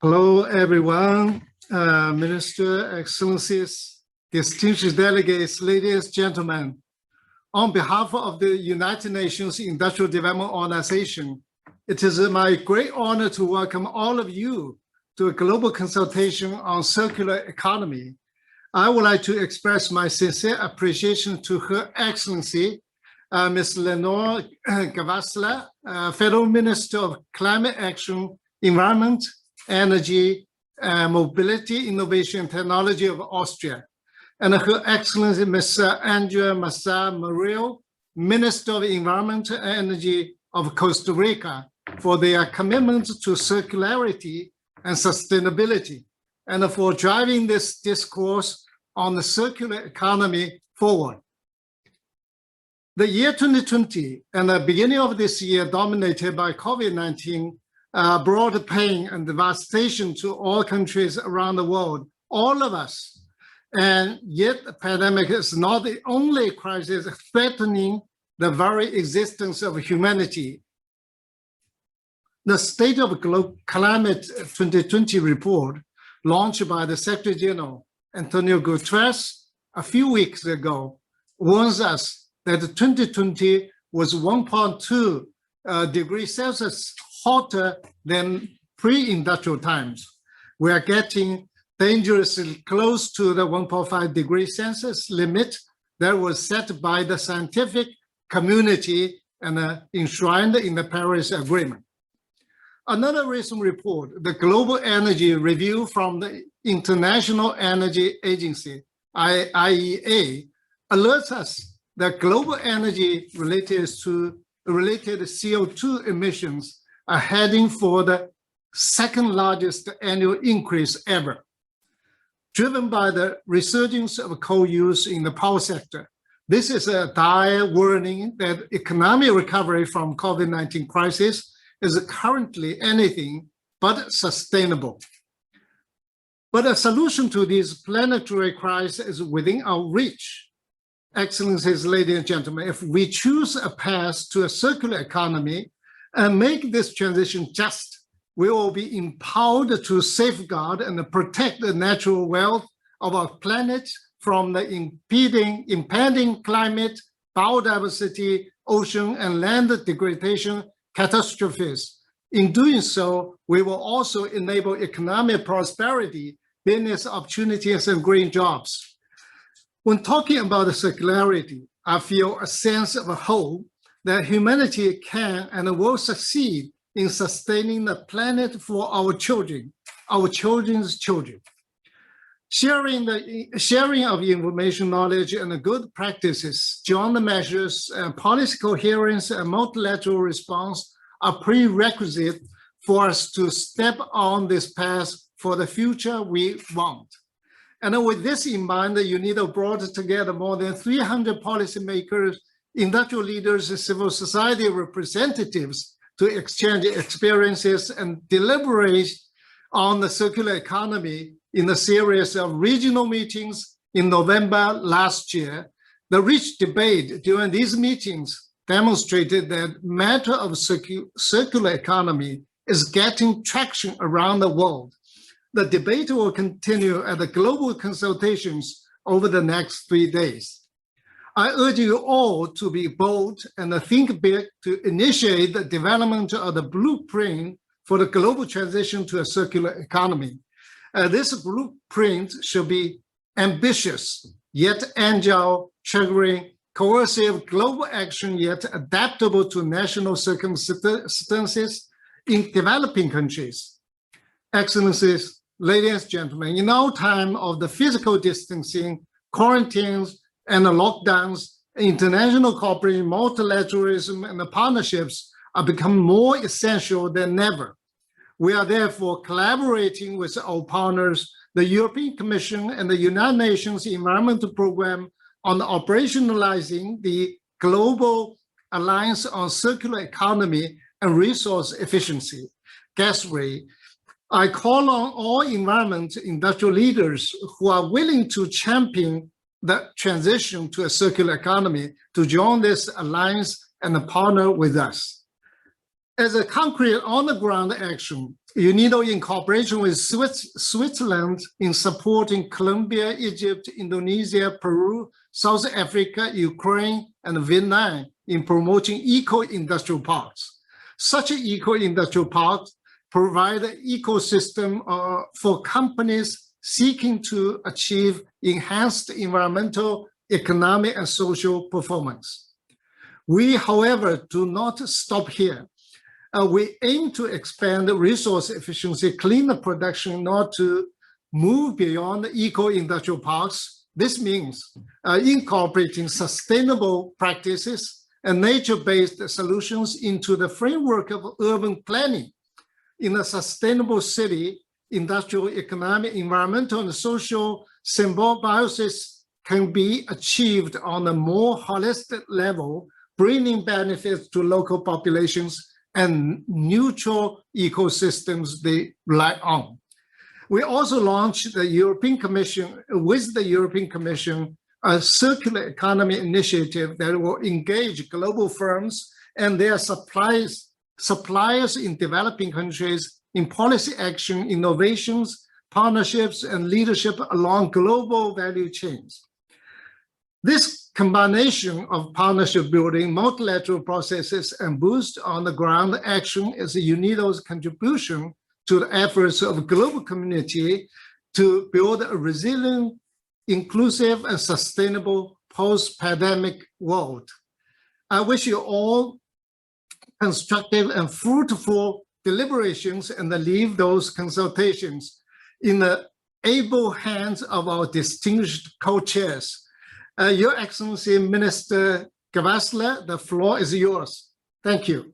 Hello, everyone. Minister, Excellencies, distinguished delegates, ladies and gentlemen. On behalf of the United Nations Industrial Development Organization, it is my great honor to welcome all of you to a global consultation on circular economy. I would like to express my sincere appreciation to Her Excellency, Ms. Lenore Gavasla, Federal Minister of Climate Action, Environment, Energy, Mobility, Innovation, and Technology of Austria, and Her Excellency Ms. Angela Massa Murillo, Minister of Environment and Energy of Costa Rica, for their commitment to circularity and sustainability, and for driving this discourse on the circular economy forward. The year 2020 and the beginning of this year, dominated by COVID-19, brought pain and devastation to all countries around the world, all of us. And yet the pandemic is not the only crisis threatening the very existence of humanity. The State of Climate 2020 report, launched by the Secretary General, Antonio Guterres, a few weeks ago, warns us that 2020 was 1.2 degrees Celsius hotter than pre-industrial times. We are getting dangerously close to the 1.5 degrees Celsius limit that was set by the scientific community and enshrined in the Paris Agreement. Another recent report, the Global Energy Review from the International Energy Agency, IEA, alerts us that global energy-related CO2 emissions are heading for the second largest annual increase ever, driven by the resurgence of coal use in the power sector. This is a dire warning that economic recovery from COVID-19 crisis is currently anything but sustainable. But a solution to this planetary crisis is within our reach. Excellencies, ladies and gentlemen, if we choose a path to a circular economy and make this transition just, we will be empowered to safeguard and protect the natural wealth of our planet from the impending climate, biodiversity, ocean, and land degradation catastrophes. In doing so, we will also enable economic prosperity, business opportunities, and green jobs. When talking about the circularity, I feel a sense of hope that humanity can and will succeed in sustaining the planet for our children, our children's children. Sharing of information, knowledge, and good practices, joint measures, policy coherence, and multilateral response are prerequisite for us to step on this path for the future we want. And with this in mind, UNIDO brought together more than 300 policymakers, industrial leaders, civil society representatives to exchange experiences and deliberate on the circular economy in a series of regional meetings in November last year. The rich debate during these meetings demonstrated that the matter of circular economy is getting traction around the world. The debate will continue at the global consultations over the next 3 days. I urge you all to be bold and think big to initiate the development of the blueprint for the global transition to a circular economy. This blueprint should be ambitious, yet agile, triggering coercive global action, yet adaptable to national circumstances in developing countries. Excellencies, ladies and gentlemen, in our time of the physical distancing, quarantines, and the lockdowns, international cooperation, multilateralism, and the partnerships are becoming more essential than ever. We are therefore collaborating with our partners, the European Commission and the United Nations Environmental Programme, on operationalizing the Global Alliance on Circular Economy and Resource Efficiency, GASRE. I call on all environment industrial leaders who are willing to champion the transition to a circular economy to join this alliance and partner with us. As a concrete on-the-ground action, UNIDO, in cooperation with Switzerland, in supporting Colombia, Egypt, Indonesia, Peru, South Africa, Ukraine, and Vietnam in promoting eco-industrial parks. Such eco-industrial parks provide an ecosystem for companies seeking to achieve enhanced environmental, economic, and social performance. We, however, do not stop here. We aim to expand resource efficiency, cleaner production in order to move beyond eco-industrial parks. This means incorporating sustainable practices and nature-based solutions into the framework of urban planning. In a sustainable city, industrial, economic, environmental, and social symbiosis can be achieved on a more holistic level, bringing benefits to local populations and neutral ecosystems they rely on. We also launched the European Commission, with the European Commission, a circular economy initiative that will engage global firms and their suppliers in developing countries in policy action, innovations, partnerships, and leadership along global value chains. This combination of partnership building, multilateral processes, and boost on-the-ground action is UNIDO's contribution to the efforts of the global community to build a resilient, inclusive, and sustainable post-pandemic world. I wish you all constructive and fruitful deliberations and leave those consultations in the able hands of our distinguished co-chairs. Your Excellency, Minister Gavasler, the floor is yours. Thank you.